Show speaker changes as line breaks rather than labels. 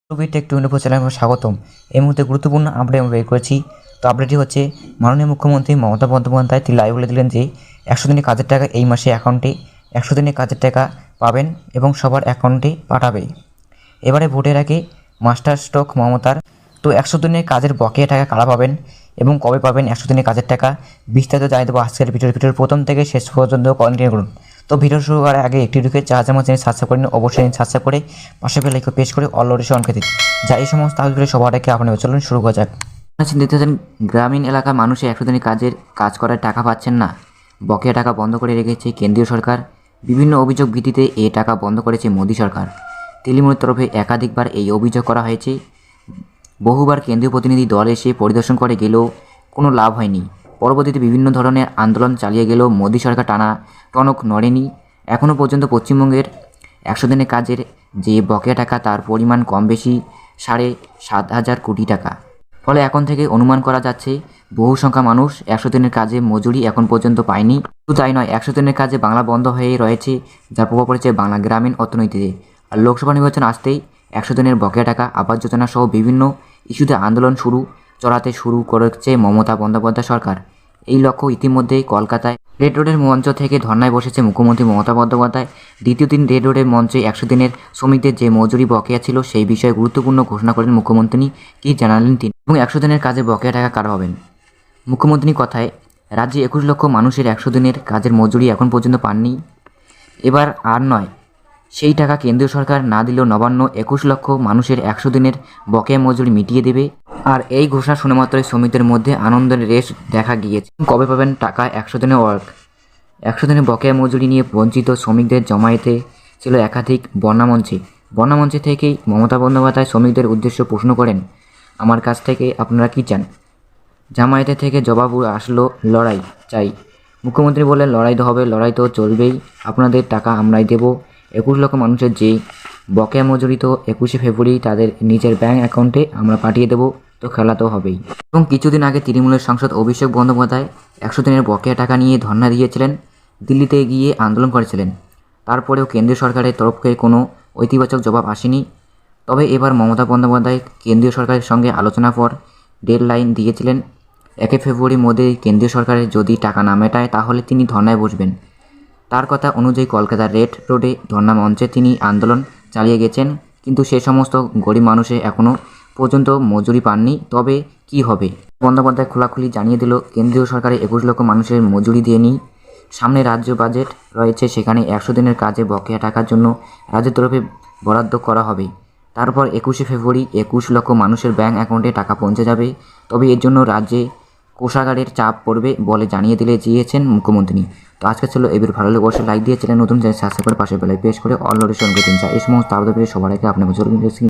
Take 24 চ্যানেলে স্বাগতম। এই মুহূর্তে গুরুত্বপূর্ণ আপডেট আমি বের করেছি। তো আপডেটটি হচ্ছে মাননীয় মুখ্যমন্ত্রী মমতা বন্দ্যোপাধ্যায় তিনি লাইভ বলে দিলেন যে 100 দিনের কাজের টাকা এই মাসে অ্যাকাউন্টে 100 দিনের কাজের টাকা পাবেন এবং সবার অ্যাকাউন্টে পাঠাবে। এবারে ভোটের আগে মাস্টার স্ট্রোক মমতার। তো 100 দিনের কাজের বকেয়া টাকা কারা পাবেন এবং কবে পাবেন 100 দিনের কাজের টাকা বিস্তারিত জানিয়ে দেবো আজকের ভিডিওর প্রথম থেকে শেষ পর্যন্ত কন্টিনিউ করুন। তো ভিডিও শুরু করার আগে একটি ঢুকে যা যেমন চ্যানেল সাবস্ক্রাইব করে নিন, অবশ্যই সাবস্ক্রাইব করে পাশে বেল আইকন প্রেস করে অল নোটিফিকেশন অন করে দিন, যা এই সমস্ত আপডেট সবার আগে আপনারা চলুন শুরু করা যাক। চিন্তিত আছেন গ্রামীণ এলাকার মানুষ 100 দিনের কাজ করার টাকা পাচ্ছেন না, বকেয়া টাকা বন্ধ করে রেখেছে কেন্দ্রীয় সরকার। বিভিন্ন অভিযোগ ভিত্তিতে এই টাকা বন্ধ করেছে মোদী সরকার। তৃণমূলের তরফে একাধিকবার এই অভিযোগ করা হয়েছে। বহুবার কেন্দ্রীয় প্রতিনিধি দল এসে পরিদর্শন করে গেলেও কোনো লাভ হয়নি। পরবর্তীতে বিভিন্ন ধরনের আন্দোলন চালিয়ে গেলেও মোদী সরকার টানা টনক নড়েনি। এখনও পর্যন্ত পশ্চিমবঙ্গের 100 দিনের কাজের যে বকেয়া টাকা তার পরিমাণ কম বেশি 7,500 কোটি টাকা। ফলে এখন থেকে অনুমান করা যাচ্ছে বহু সংখ্যা মানুষ 100 দিনের কাজে মজুরি এখন পর্যন্ত পায়নি। শুধু তাই নয়, 100 দিনের কাজে বাংলা বন্ধ হয়ে রয়েছে, যার প্রভাব পড়েছে বাংলা গ্রামীণ অর্থনীতিতে। আর লোকসভা নির্বাচন আসতেই 100 দিনের বকেয়া টাকা, আবাস যোজনা সহ বিভিন্ন ইস্যুতে আন্দোলন চড়াতে শুরু করেছে মমতা বন্দ্যোপাধ্যায় সরকার। এই লক্ষ্য ইতিমধ্যেই কলকাতায় রেড রোডের মঞ্চ থেকে ধর্নায় বসেছে মুখ্যমন্ত্রী মমতা বন্দ্যোপাধ্যায়। দ্বিতীয় দিন রেড রোডের মঞ্চে 100 দিনের শ্রমিকদের যে মজুরি বকেয়া ছিল সেই বিষয়ে গুরুত্বপূর্ণ ঘোষণা করেন মুখ্যমন্ত্রী। কী জানালেন তিনি এবং 100 দিনের কাজে বকেয়া টাকা কারা হবেন? মুখ্যমন্ত্রীর কথায়, রাজ্যে 21 লক্ষ মানুষের 100 দিনের কাজের মজুরি এখন পর্যন্ত পাননি। এবার আর নয়, সেই টাকা কেন্দ্রীয় সরকার না দিলেও নবান্ন 21 লক্ষ মানুষের 100 দিনের বকেয়া মজুরি মিটিয়ে দেবে। আর এই ঘোষণা শুনে মাত্রই শ্রমিকদের মধ্যে আনন্দের রেশ দেখা গিয়েছে। কবে পাবেন টাকা 100 দিনের ওয়ার্ক? 100 দিনের বকেয়া মজুরি নিয়ে বঞ্চিত শ্রমিকদের জমায়েতে ছিল একাধিক বর্ণামঞ্চে থেকেই মমতা বন্দ্যোপাধ্যায় শ্রমিকদের উদ্দেশ্য প্রশ্ন করেন, আমার কাছ থেকে আপনারা কী চান? জামায়াতে থেকে জবাব আসলো, লড়াই চাই। মুখ্যমন্ত্রী বললেন, লড়াই তো হবে, লড়াই তো চলবেই, আপনাদের টাকা আমরাই দেব। 21 লক্ষ মানুষের যে বকেয়া মজুরি তো 21শে ফেব্রুয়ারি তাদের নিজের ব্যাঙ্ক অ্যাকাউন্টে আমরা পাঠিয়ে দেবো, তো খেলা তো হবেই। এবং কিছুদিন আগে তৃণমূলের সাংসদ অভিষেক বন্দ্যোপাধ্যায় 100 দিনের বকেয়া টাকা নিয়ে ধর্ণা দিয়েছিলেন, দিল্লিতে গিয়ে আন্দোলন করেছিলেন। তারপরেও কেন্দ্রীয় সরকারের তরফ থেকে কোনো ইতিবাচক জবাব আসেনি। তবে এবার মমতা বন্দ্যোপাধ্যায় কেন্দ্রীয় সরকারের সঙ্গে আলোচনার পর ডেডলাইন দিয়েছিলেন। 1 ফেব্রুয়ারির মধ্যে কেন্দ্রীয় সরকারের যদি টাকা না মেটায় তাহলে তিনি ধর্নায় বসবেন। তার কথা অনুযায়ী কলকাতার রেড রোডে ধর্না মঞ্চে তিনি আন্দোলন চালিয়ে গেছেন, কিন্তু সে সমস্ত গরিব মানুষে এখনও পর্যন্ত মজুরি পাননি। তবে কি হবে? বন্দ্যোপাধ্যায় খোলাখুলি জানিয়ে দিল, কেন্দ্রীয় সরকারে 21 লক্ষ মানুষের মজুরি দেয়নি। সামনে রাজ্য বাজেট রয়েছে, সেখানে 100 দিনের কাজে বকেয়া টাকার জন্য রাজ্যের তরফে বরাদ্দ করা হবে। তারপর 21শে ফেব্রুয়ারি 21 লক্ষ মানুষের ব্যাঙ্ক অ্যাকাউন্টে টাকা পৌঁছে যাবে। তবে এর জন্য রাজ্যে কোষাগারের চাপ পড়বে বলে দিয়েছেন মুখ্যমন্ত্রী। তো আজকে ছিল এবার ভালো লাগে অবশ্যই লাইক দিয়ে চ্যানেল নতুন চ্যানেল সাবস্ক্রাইব করে পাশে বেল আইকন প্রেস করে অল নোটিফিকেশন অন করে দিন, যা এই সমস্ত আপডেট সবার আগে আপনাকে জরুরি